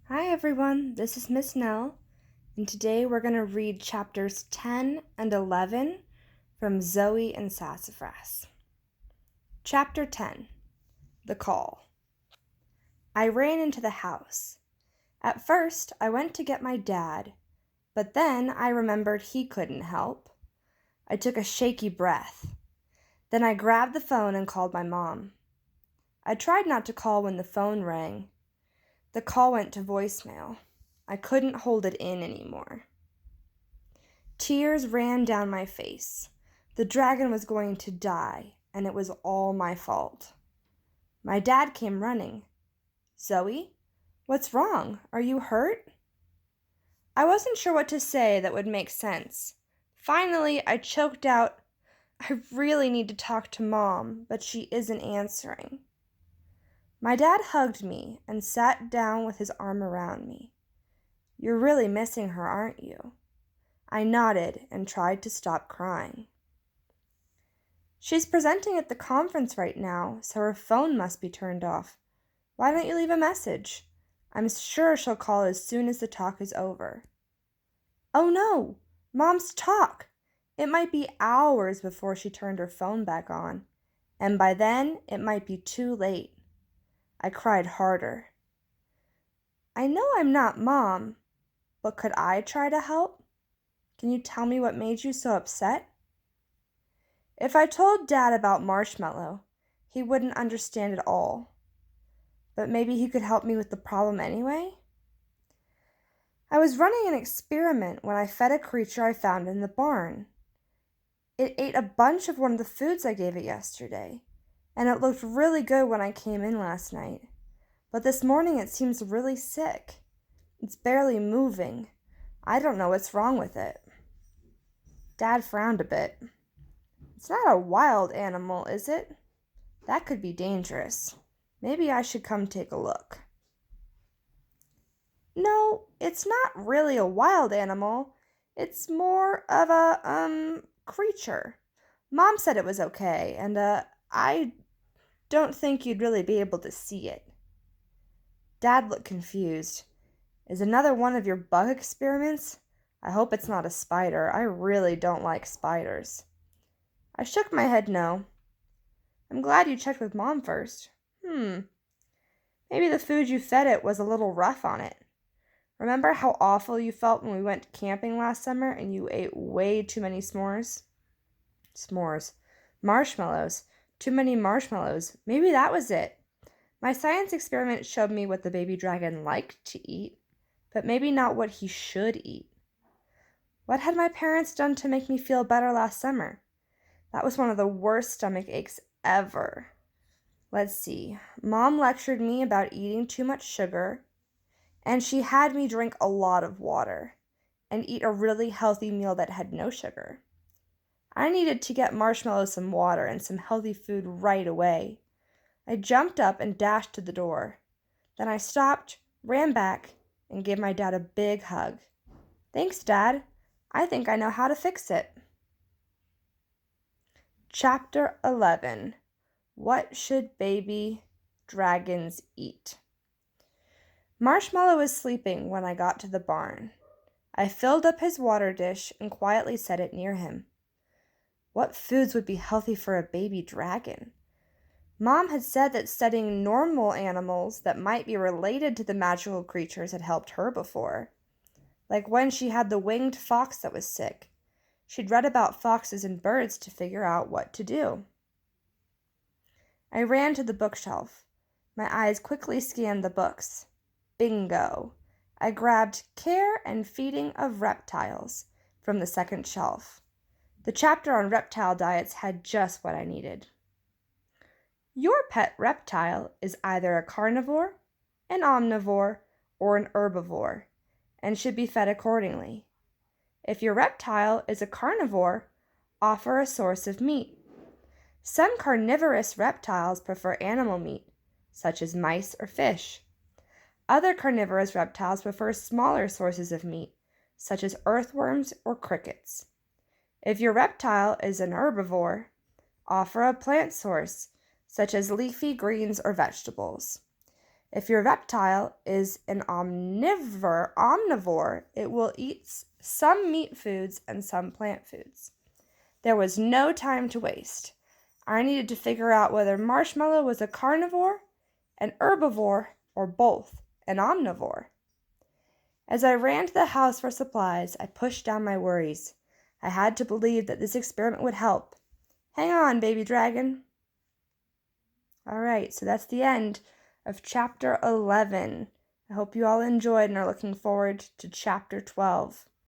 Hi everyone, this is Miss Nell, and today we're going to read chapters 10 and 11 from Zoey and Sassafrass. Chapter 10, The Call. I ran into the house. At first, I went to get my dad, but then I remembered he couldn't help. I took a shaky breath. Then I grabbed the phone and called my mom. I tried not to call when the phone rang. The call went to voicemail. I couldn't hold it in anymore. Tears ran down my face. The dragon was going to die, and it was all my fault. My dad came running. "Zoey, what's wrong? Are you hurt?" I wasn't sure what to say that would make sense. Finally, I choked out, "I really need to talk to Mom, but she isn't answering." My dad hugged me and sat down with his arm around me. "You're really missing her, aren't you?" I nodded and tried to stop crying. "She's presenting at the conference right now, so her phone must be turned off. Why don't you leave a message? I'm sure she'll call as soon as the talk is over." "Oh no, Mom's talk! It might be hours before she turned her phone back on, and by then it might be too late." I cried harder. "I know I'm not Mom, but could I try to help? Can you tell me what made you so upset?" If I told Dad about Marshmallow, he wouldn't understand at all. But maybe he could help me with the problem anyway? I was running an experiment when I fed a creature I found in the barn. It ate a bunch of one of the foods I gave it yesterday, and it looked really good when I came in last night. But this morning it seems really sick. It's barely moving. I don't know what's wrong with it." Dad frowned a bit. "It's not a wild animal, is it? That could be dangerous. Maybe I should come take a look." "No, it's not really a wild animal. It's more of a, creature. Mom said it was okay, and, I don't think you'd really be able to see it." Dad looked confused. "Is another one of your bug experiments? I hope it's not a spider. I really don't like spiders." I shook my head no. "I'm glad you checked with Mom first." Maybe the food you fed it was a little rough on it. Remember how awful you felt when we went camping last summer and you ate way too many s'mores? S'mores. Marshmallows. Too many marshmallows. Maybe that was it. My science experiment showed me what the baby dragon liked to eat, but maybe not what he should eat. What had my parents done to make me feel better last summer? That was one of the worst stomach aches ever. Let's see. Mom lectured me about eating too much sugar, and she had me drink a lot of water and eat a really healthy meal that had no sugar. I needed to get Marshmallow some water and some healthy food right away. I jumped up and dashed to the door. Then I stopped, ran back, and gave my dad a big hug. "Thanks, Dad. I think I know how to fix it." Chapter 11. What should baby dragons eat? Marshmallow was sleeping when I got to the barn. I filled up his water dish and quietly set it near him. What foods would be healthy for a baby dragon? Mom had said that studying normal animals that might be related to the magical creatures had helped her before. Like when she had the winged fox that was sick. She'd read about foxes and birds to figure out what to do. I ran to the bookshelf. My eyes quickly scanned the books. Bingo! I grabbed Care and Feeding of Reptiles from the second shelf. The chapter on reptile diets had just what I needed. Your pet reptile is either a carnivore, an omnivore, or an herbivore, and should be fed accordingly. If your reptile is a carnivore, offer a source of meat. Some carnivorous reptiles prefer animal meat, such as mice or fish. Other carnivorous reptiles prefer smaller sources of meat, such as earthworms or crickets. If your reptile is an herbivore, offer a plant source, such as leafy greens or vegetables. If your reptile is an omnivore, it will eat some meat foods and some plant foods. There was no time to waste. I needed to figure out whether Marshmallow was a carnivore, an herbivore, or both, an omnivore. As I ran to the house for supplies, I pushed down my worries. I had to believe that this experiment would help. Hang on, baby dragon. All right, so that's the end of chapter 11. I hope you all enjoyed and are looking forward to chapter 12.